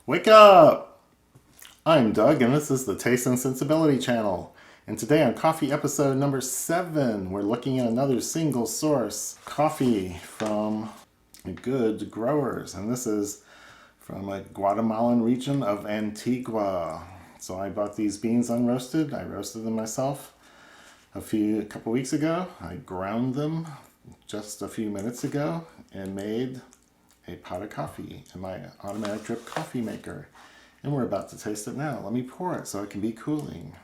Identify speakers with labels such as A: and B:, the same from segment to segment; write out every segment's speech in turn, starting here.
A: Wake up! I'm Doug, and this is the Taste and Sensibility channel. And today on coffee episode number 7, we're looking at another single source coffee from good growers. And this is from a Guatemalan region of Antigua. So I bought these beans unroasted. I roasted them myself a couple weeks ago. I ground them just a few minutes ago and made a pot of coffee in my automatic drip coffee maker. And we're about to taste it now. Let me pour it so it can be cooling.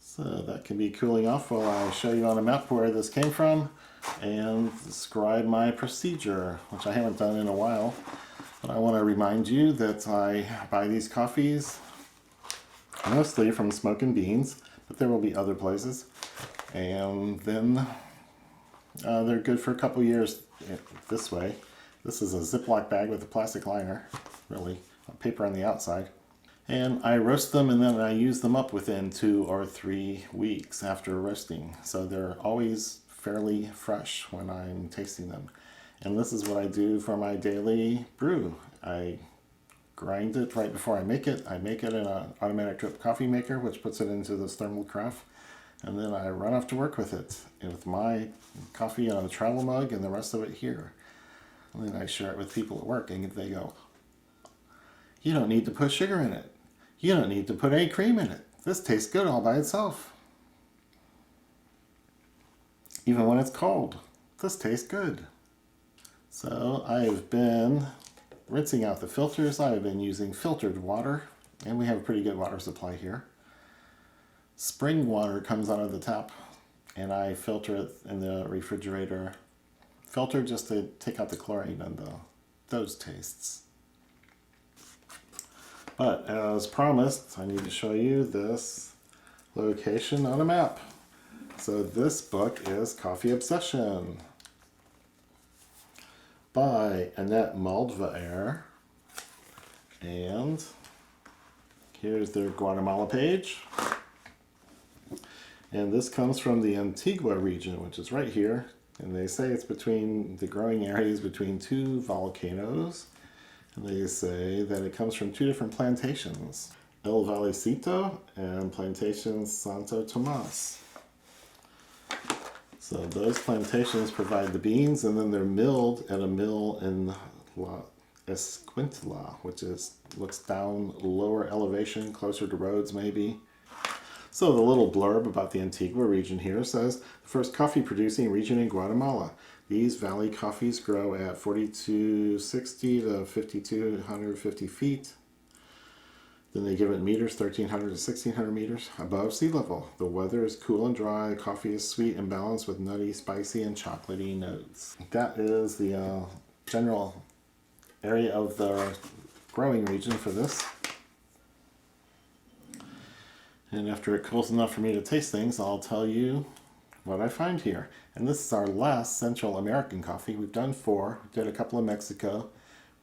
A: So that can be cooling off while I show you on a map where this came from and describe my procedure, which I haven't done in a while. But I want to remind you that I buy these coffees mostly from Smokin beans, but there will be other places. And then they're good for a couple years this way. This is a Ziploc bag with a plastic liner, really, paper on the outside. And I roast them and then I use them up within 2 or 3 weeks after roasting. So they're always fairly fresh when I'm tasting them. And this is what I do for my daily brew. I grind it right before I make it. I make it in an automatic drip coffee maker, which puts it into this thermal carafe. And then I run off to work with it, with my coffee in a travel mug and the rest of it here. And then I share it with people at work, and they go, "You don't need to put sugar in it. You don't need to put any cream in it. This tastes good all by itself. Even when it's cold, this tastes good." So I've been rinsing out the filters. I've been using filtered water, and we have a pretty good water supply here. Spring water comes out of the tap, and I filter it in the refrigerator. Filter just to take out the chlorine and those tastes. But as promised, I need to show you this location on a map. So this book is Coffee Obsession by Annette Maldvaer. And here's their Guatemala page. And this comes from the Antigua region, which is right here. And they say it's between the growing areas between 2 volcanoes. And they say that it comes from 2 different plantations, El Valecito and Plantation Santo Tomas. So those plantations provide the beans, and then they're milled at a mill in La Esquintla, which looks down lower elevation, closer to roads maybe. So the little blurb about the Antigua region here says, the first coffee producing region in Guatemala. These valley coffees grow at 4,260 to 5,250 feet. Then they give it meters, 1,300 to 1,600 meters above sea level. The weather is cool and dry. Coffee is sweet and balanced with nutty, spicy, and chocolatey notes. That is the general area of the growing region for this. And after it cools enough for me to taste things, I'll tell you what I find here. And this is our last Central American coffee. We've done 4. We did a couple in Mexico.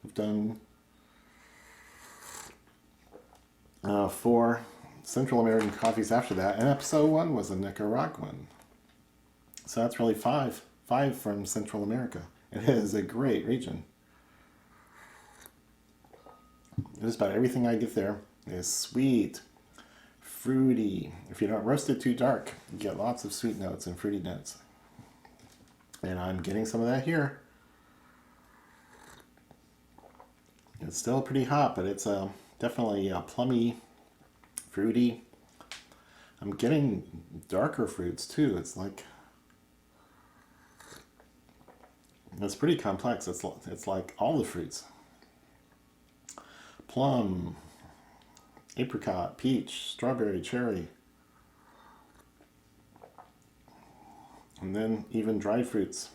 A: We've done 4 Central American coffees after that. And episode 1 was a Nicaraguan. So that's really 5 from Central America. It is a great region. Just about everything I get there is sweet, fruity. If you don't roast it too dark, you get lots of sweet notes and fruity notes. And I'm getting some of that here. It's still pretty hot, but it's definitely plummy, fruity. I'm getting darker fruits too. It's pretty complex. It's like all the fruits. Plum, apricot, peach, strawberry, cherry. And then even dried fruits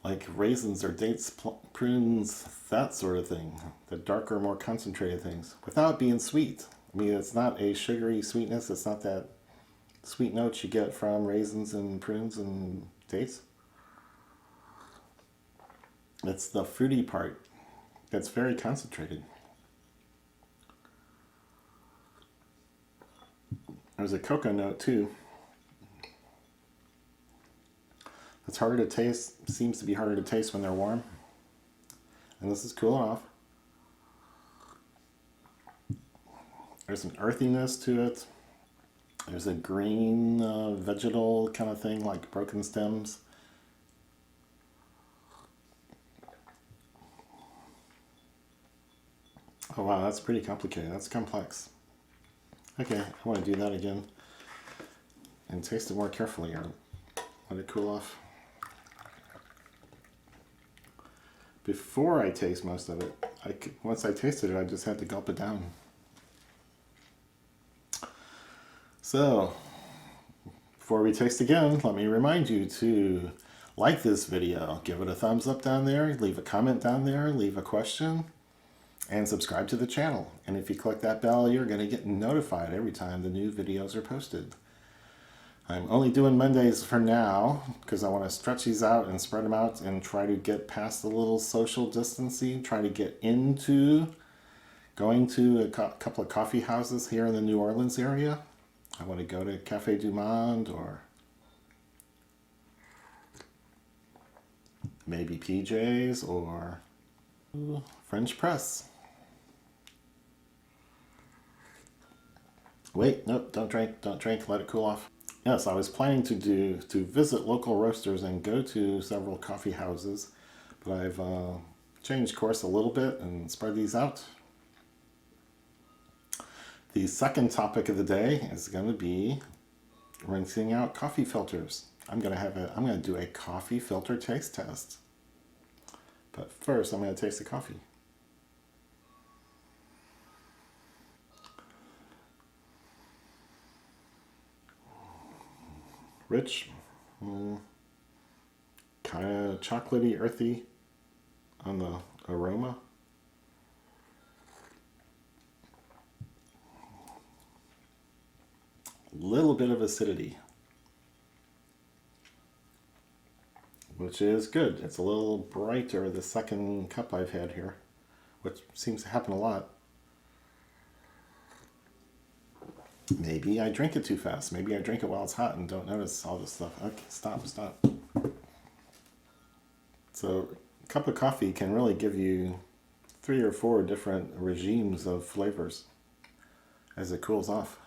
A: like raisins or dates, prunes, that sort of thing. The darker, more concentrated things without being sweet. I mean, it's not a sugary sweetness. It's not that sweet notes you get from raisins and prunes and dates. It's the fruity part that's very concentrated. There's a cocoa note too. It's harder to taste, seems to be harder to taste when they're warm. And this is cooling off. There's an earthiness to it. There's a green vegetal kind of thing, like broken stems. Oh wow, that's pretty complicated. That's complex. Okay, I want to do that again. And taste it more carefully, or let it cool off. Before I taste most of it, once I tasted it, I just had to gulp it down. So, before we taste again, let me remind you to like this video, give it a thumbs up down there, leave a comment down there, leave a question, and subscribe to the channel. And if you click that bell, you're going to get notified every time the new videos are posted. I'm only doing Mondays for now because I want to stretch these out and spread them out and try to get past the little social distancing, try to get into going to a couple of coffee houses here in the New Orleans area. I want to go to Cafe du Monde or maybe PJ's or French Press. Wait, nope, don't drink, let it cool off. Yes, I was planning to visit local roasters and go to several coffee houses, but I've changed course a little bit and spread these out. The second topic of the day is going to be rinsing out coffee filters. I'm going to do a coffee filter taste test. But first, I'm going to taste the coffee. Rich, kind of chocolatey, earthy on the aroma. Little bit of acidity, which is good. It's a little brighter the second cup I've had here, which seems to happen a lot. Maybe I drink it too fast. Maybe I drink it while it's hot and don't notice all this stuff. Okay, stop. So a cup of coffee can really give you 3 or 4 different regimes of flavors as it cools off.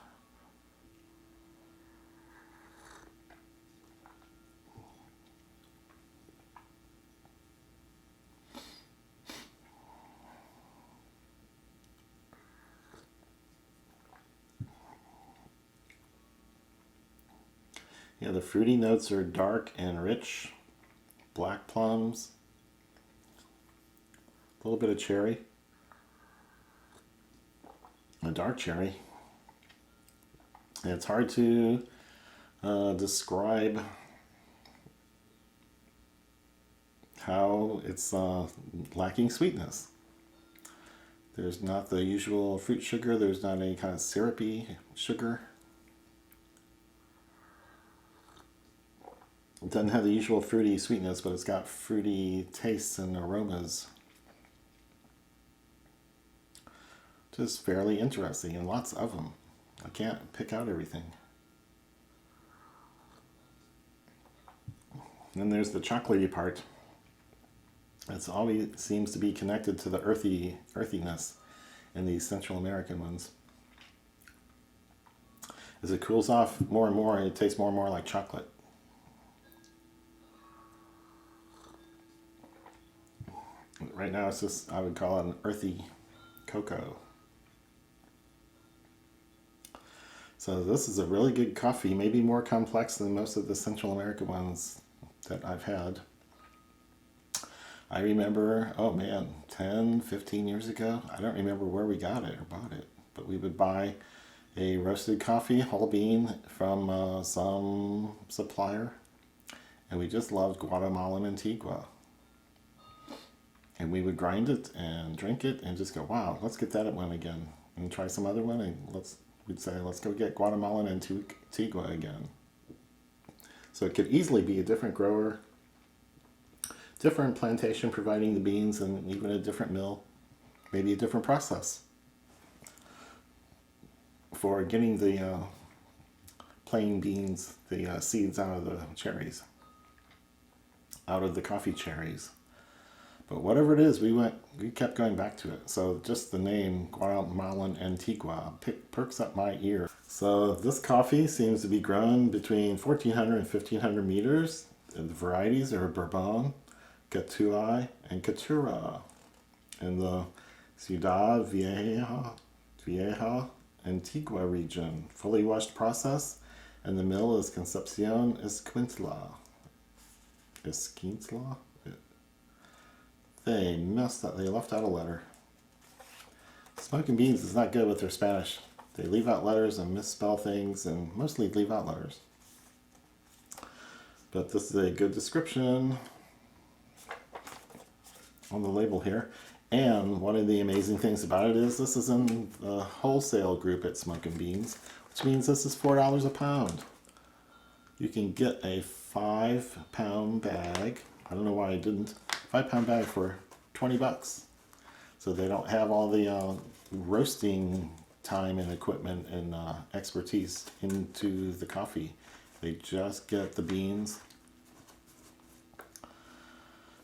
A: Yeah, the fruity notes are dark and rich. Black plums. A little bit of cherry. A dark cherry. And it's hard to describe how it's lacking sweetness. There's not the usual fruit sugar. There's not any kind of syrupy sugar. It doesn't have the usual fruity sweetness, but it's got fruity tastes and aromas. Just fairly interesting, and lots of them. I can't pick out everything. And then there's the chocolatey part. It's always seems to be connected to the earthiness in these Central American ones. As it cools off more and more, it tastes more and more like chocolate. Right now it's just, I would call it an earthy cocoa. So this is a really good coffee, maybe more complex than most of the Central American ones that I've had. I remember, oh man, 10, 15 years ago, I don't remember where we got it or bought it, but we would buy a roasted coffee, whole bean, from some supplier, and we just loved Guatemalan Antigua. And we would grind it and drink it and just go, wow, let's get that one again. And try some other one, and we'd say, let's go get Guatemalan Antigua again. So it could easily be a different grower, different plantation providing the beans, and even a different mill, maybe a different process for getting the plain beans, the seeds out of the cherries, out of the coffee cherries. But whatever it is, we kept going back to it. So just the name Guatemalan Antigua perks up my ear. So this coffee seems to be grown between 1,400 and 1,500 meters. And the varieties are Bourbon, Gatui, and Caturra. In the Ciudad Vieja, Antigua region, fully washed process, and the mill is Concepcion Esquintla. Esquintla? They messed up. They left out a letter. Smokin Beans is not good with their Spanish. They leave out letters and misspell things, and mostly leave out letters. But this is a good description on the label here. And one of the amazing things about it is this is in the wholesale group at Smokin Beans, which means this is $4 a pound. You can get a 5-pound bag. I don't know why I didn't. 5-pound bag for 20 bucks. So they don't have all the roasting time and equipment and expertise into the coffee. They just get the beans.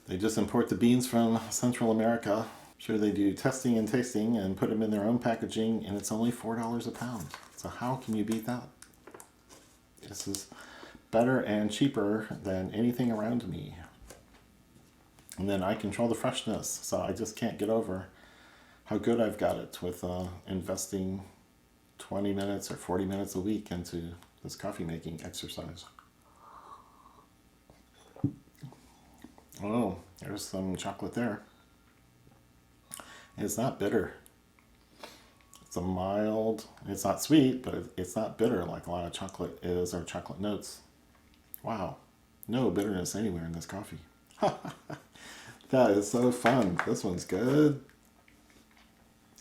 A: They just import the beans from Central America. Sure, they do testing and tasting and put them in their own packaging, and it's only $4 a pound. So how can you beat that? This is better and cheaper than anything around me. And then I control the freshness, so I just can't get over how good I've got it with investing 20 minutes or 40 minutes a week into this coffee making exercise. Oh, there's some chocolate there. It's not bitter. It's a mild, it's not sweet, but it's not bitter like a lot of chocolate is, or chocolate notes. Wow, no bitterness anywhere in this coffee. That is so fun. This one's good.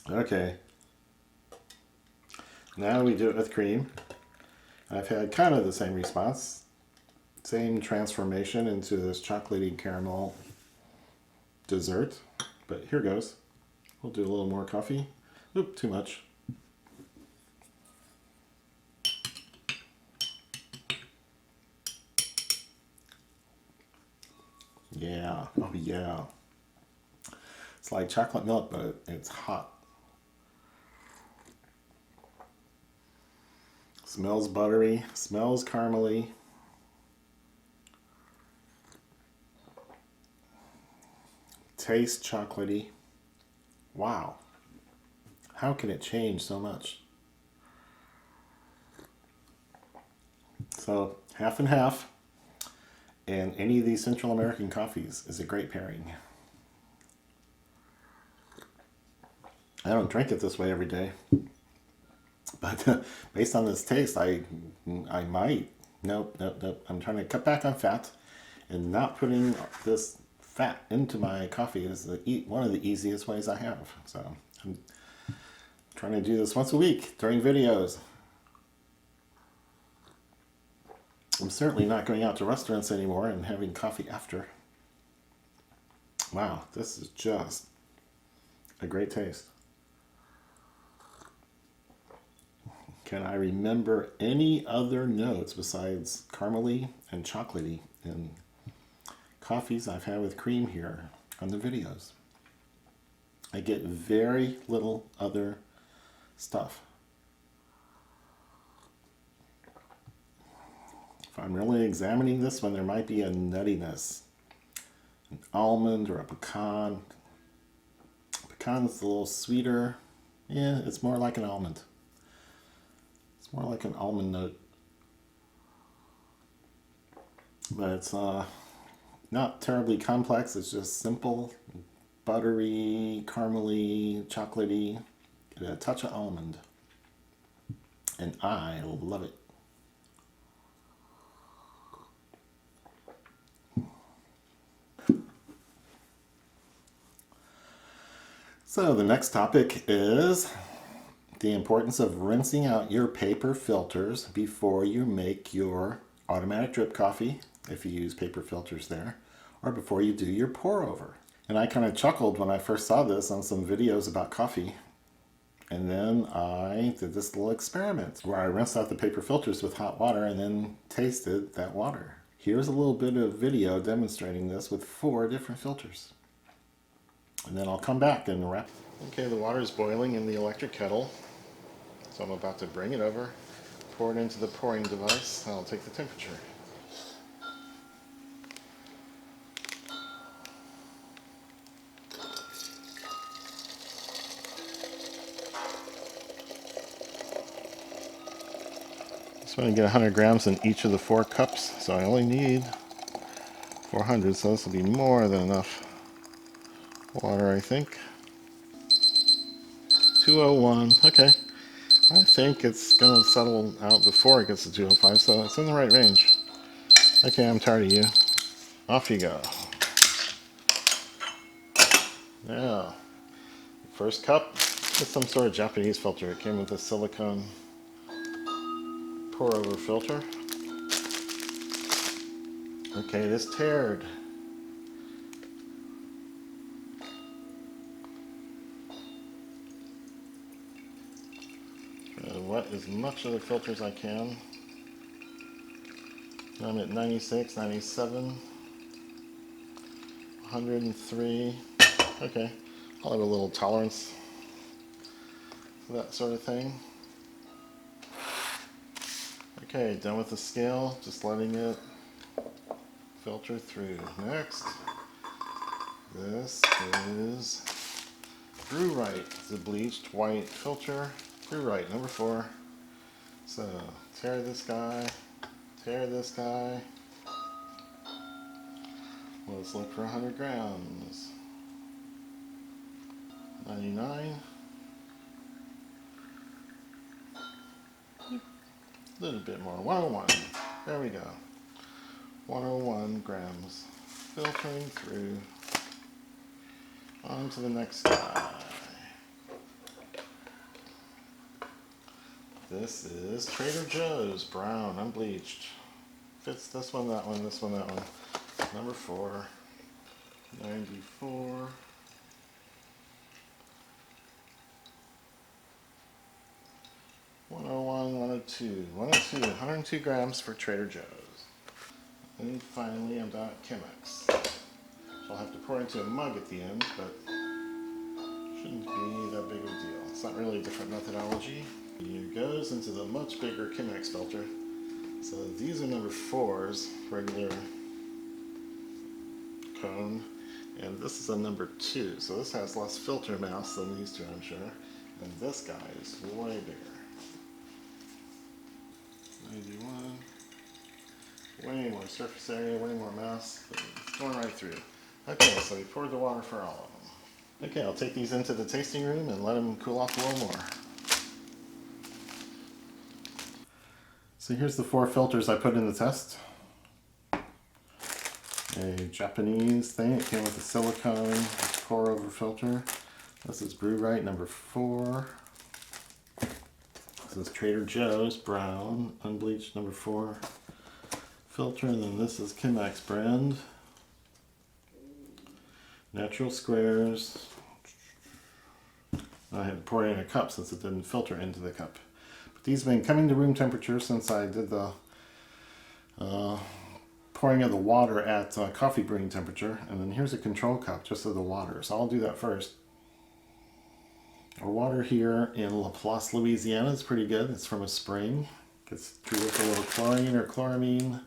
A: Okay. Now we do it with cream. I've had kind of the same response. Same transformation into this chocolatey caramel dessert. But here goes. We'll do a little more coffee. Oop, too much. Yeah, oh yeah. It's like chocolate milk, but it's hot. Smells buttery, smells caramely. Tastes chocolatey. Wow. How can it change so much? So, half and half. And any of these Central American coffees is a great pairing. I don't drink it this way every day. But based on this taste, I might. Nope. I'm trying to cut back on fat. And not putting this fat into my coffee is one of the easiest ways I have. So I'm trying to do this once a week during videos. I'm certainly not going out to restaurants anymore and having coffee after. Wow, this is just a great taste. Can I remember any other notes besides caramely and chocolatey in coffees I've had with cream here on the videos? I get very little other stuff. If I'm really examining this one, there might be a nuttiness. An almond or a pecan. Pecan's a little sweeter. Yeah, it's more like an almond. It's more like an almond note. But it's not terribly complex. It's just simple, buttery, caramely, chocolatey, and a touch of almond. And I love it. So the next topic is the importance of rinsing out your paper filters before you make your automatic drip coffee, if you use paper filters there, or before you do your pour over. And I kind of chuckled when I first saw this on some videos about coffee. And then I did this little experiment where I rinsed out the paper filters with hot water and then tasted that water. Here's a little bit of video demonstrating this with 4 different filters. And then I'll come back and wrap. Okay, the water is boiling in the electric kettle. So I'm about to bring it over, pour it into the pouring device, and I'll take the temperature. So I'm going to get 100 grams in each of the 4 cups, so I only need 400, so this will be more than enough water, I think. 201, okay. I think it's going to settle out before it gets to 205, so it's in the right range. Okay, I'm tired of you. Off you go. Now, first cup is some sort of Japanese filter. It came with a silicone pour-over filter. Okay, it is tiered. Wet as much of the filter as I can. I'm at 96, 97, 103. Okay, I'll have a little tolerance for that sort of thing. Okay, done with the scale, just letting it filter through. Next, this is Brew Right, the bleached white filter. Brew Right, number 4. So, tear this guy, tear this guy. Let's look for 100 grams. 99. A little bit more. 101. There we go. 101 grams. Filtering through. On to the next guy. This is Trader Joe's brown, unbleached. Fits this one, that one, this one, that one. Number 4. 94. 101, 102. 102, 102 grams for Trader Joe's. And finally, I'm down at Chemex. I'll have to pour into a mug at the end, but shouldn't be that big of a deal. It's not really a different methodology. Here goes into the much bigger Chemex filter. So these are number 4's, regular cone, and this is a number 2. So this has less filter mass than these two, I'm sure. And this guy is way bigger. 91. Way more surface area, way more mass, but it's going right through. Okay, so we poured the water for all of them. Okay, I'll take these into the tasting room and let them cool off a little more. So here's the 4 filters I put in the test. A Japanese thing, it came with a silicone pour-over filter. This is Brew Right number 4. This is Trader Joe's brown, unbleached number 4 filter, and then this is Chemex brand. Natural squares. I had to pour it in a cup since it didn't filter into the cup. But these have been coming to room temperature since I did the pouring of the water at coffee brewing temperature. And then here's a control cup just of the water. So I'll do that first. Our water here in La Place, Louisiana is pretty good. It's from a spring. Gets treated with a little chlorine or chloramine,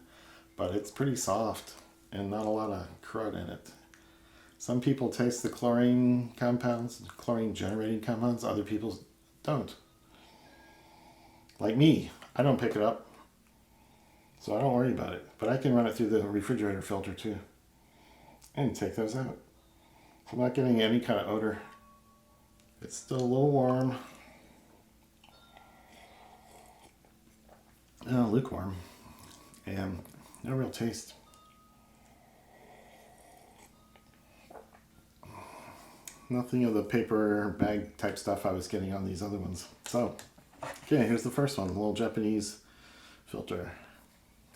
A: but it's pretty soft and not a lot of crud in it. Some people taste the chlorine compounds, chlorine generating compounds, other people don't. Like me, I don't pick it up, so I don't worry about it. But I can run it through the refrigerator filter too and take those out. So I'm not getting any kind of odor. It's still a little warm. Lukewarm. And no real taste. Nothing of the paper bag type stuff I was getting on these other ones. So, okay, here's the first one, the little Japanese filter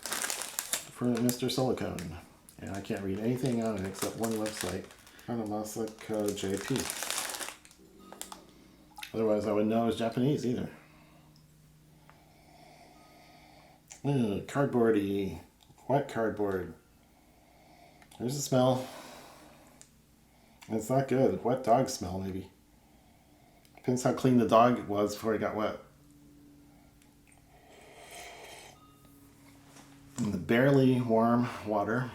A: for Mr. Silicone. And I can't read anything on it except one website, Guatemala JP. Otherwise I wouldn't know it was Japanese either. Cardboardy, wet cardboard. There's the smell. It's not good. Wet dog smell, maybe. Depends how clean the dog was before he got wet. And the barely warm water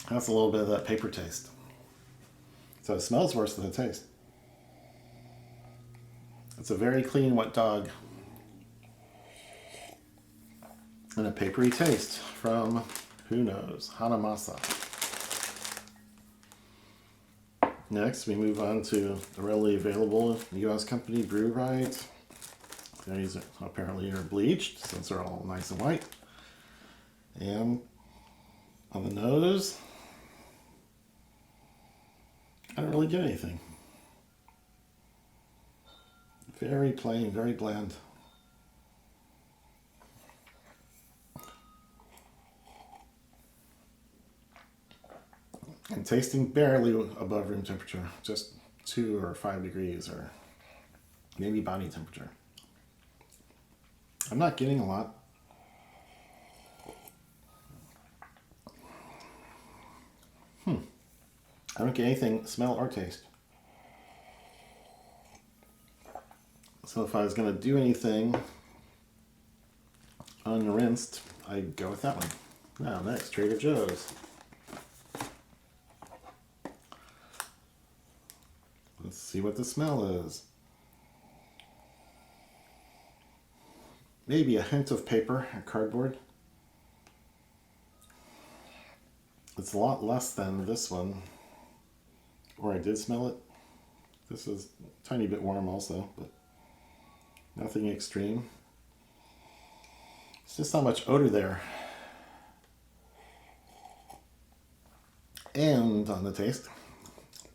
A: has a little bit of that paper taste. So it smells worse than it tastes. It's a very clean wet dog. And a papery taste from, who knows, Hanamasa. Next, we move on to the readily available U.S. company Brew Right. These apparently are bleached, since they're all nice and white. And on the nose, I don't really get anything. Very plain, very bland. And tasting barely above room temperature, just 2 or 5 degrees, or maybe body temperature. I'm not getting a lot. I don't get anything, smell or taste. So if I was going to do anything unrinsed, I'd go with that one. Now next, Trader Joe's. Let's see what the smell is. Maybe a hint of paper or cardboard. It's a lot less than this one, or I did smell it. This is a tiny bit warm also, but nothing extreme. It's just not much odor there. And on the taste,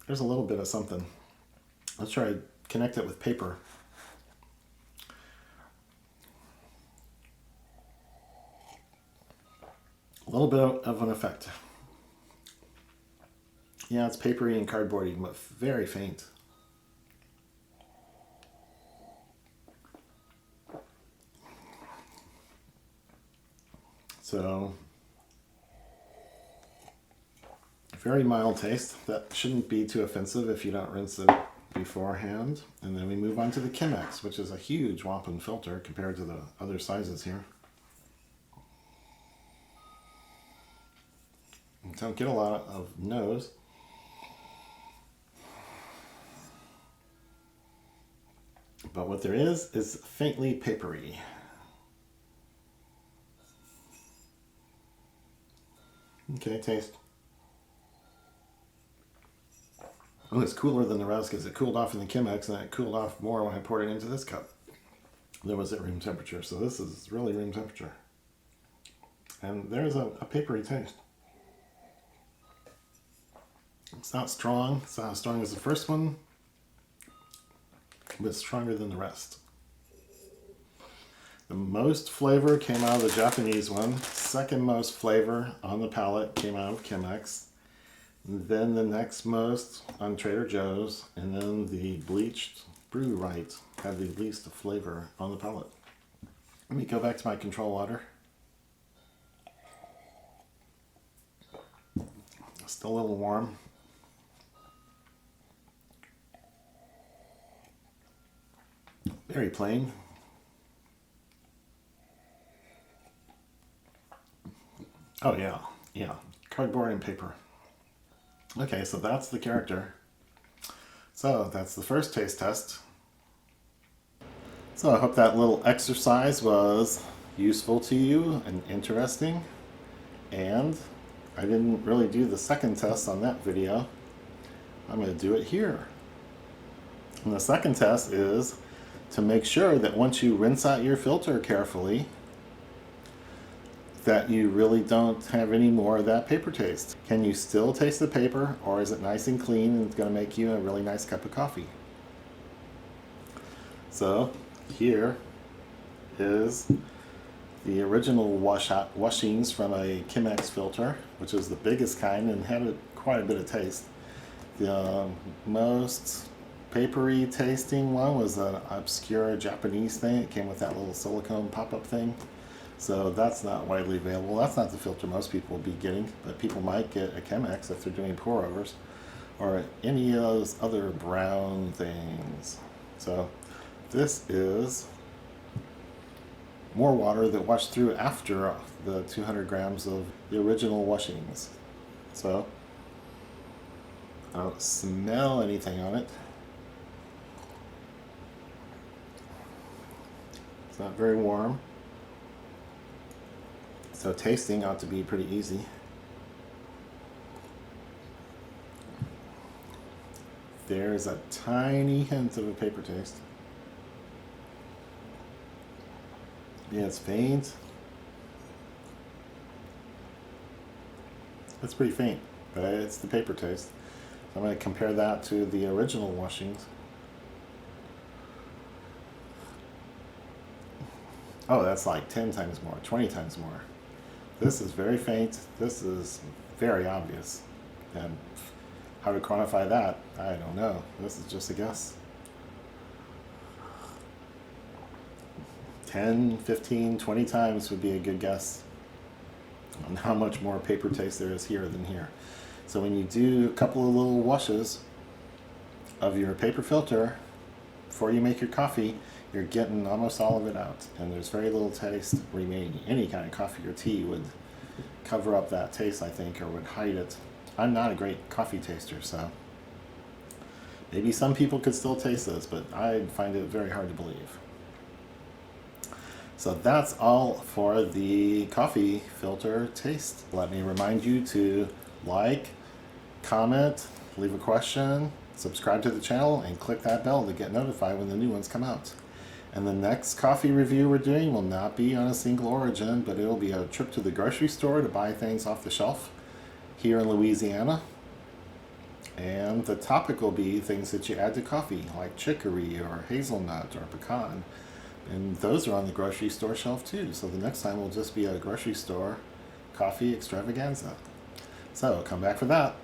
A: there's a little bit of something. Let's try to connect it with paper. A little bit of an effect. Yeah, it's papery and cardboardy, but very faint. So, very mild taste. That shouldn't be too offensive if you don't rinse it beforehand. And then we move on to the Chemex, which is a huge whopping filter compared to the other sizes here. Don't get a lot of nose. But what there is faintly papery. Okay, taste. Oh, it's cooler than the rest because it cooled off in the Chemex, and it cooled off more when I poured it into this cup. That was at room temperature, so this is really room temperature. And there's a papery taste. It's not strong. It's not as strong as the first one, but it's stronger than the rest. The most flavor came out of the Japanese one. Second most flavor on the palate came out of Chemex. Then the next most on Trader Joe's. And then the bleached Brew Right had the least flavor on the palate. Let me go back to my control water. Still a little warm. Very plain. Oh yeah, yeah. Cardboard and paper. Okay, so that's the character. So that's the first taste test. So I hope that little exercise was useful to you and interesting. And I didn't really do the second test on that video. I'm going to do it here. And the second test is to make sure that once you rinse out your filter carefully, that you really don't have any more of that paper taste. Can you still taste the paper, or is it nice and clean and it's going to make you a really nice cup of coffee? So here is the original washings from a Chemex filter, which is the biggest kind and had quite a bit of taste. The most papery tasting one was an obscure Japanese thing. It came with that little silicone pop-up thing. So that's not widely available. That's not the filter most people will be getting, but people might get a Chemex if they're doing pour-overs or any of those other brown things. So this is more water that washed through after the 200 grams of the original washings. So I don't smell anything on it. It's not very warm. So tasting ought to be pretty easy. There's a tiny hint of a paper taste. Yeah, it's faint. It's pretty faint, but it's the paper taste. So I'm going to compare that to the original washings. Oh, that's like 10 times more, 20 times more. This is very faint. This is very obvious. And how to quantify that, I don't know. This is just a guess. 10, 15, 20 times would be a good guess on how much more paper taste there is here than here. So when you do a couple of little washes of your paper filter before you make your coffee, you're getting almost all of it out, and there's very little taste remaining. Any kind of coffee or tea would cover up that taste, I think, or would hide it. I'm not a great coffee taster, so maybe some people could still taste this, but I find it very hard to believe. So that's all for the coffee filter taste. Let me remind you to like, comment, leave a question, subscribe to the channel, and click that bell to get notified when the new ones come out. And the next coffee review we're doing will not be on a single origin, but it'll be a trip to the grocery store to buy things off the shelf here in Louisiana. And the topic will be things that you add to coffee, like chicory or hazelnut or pecan. And those are on the grocery store shelf too. So the next time will just be a grocery store coffee extravaganza. So come back for that.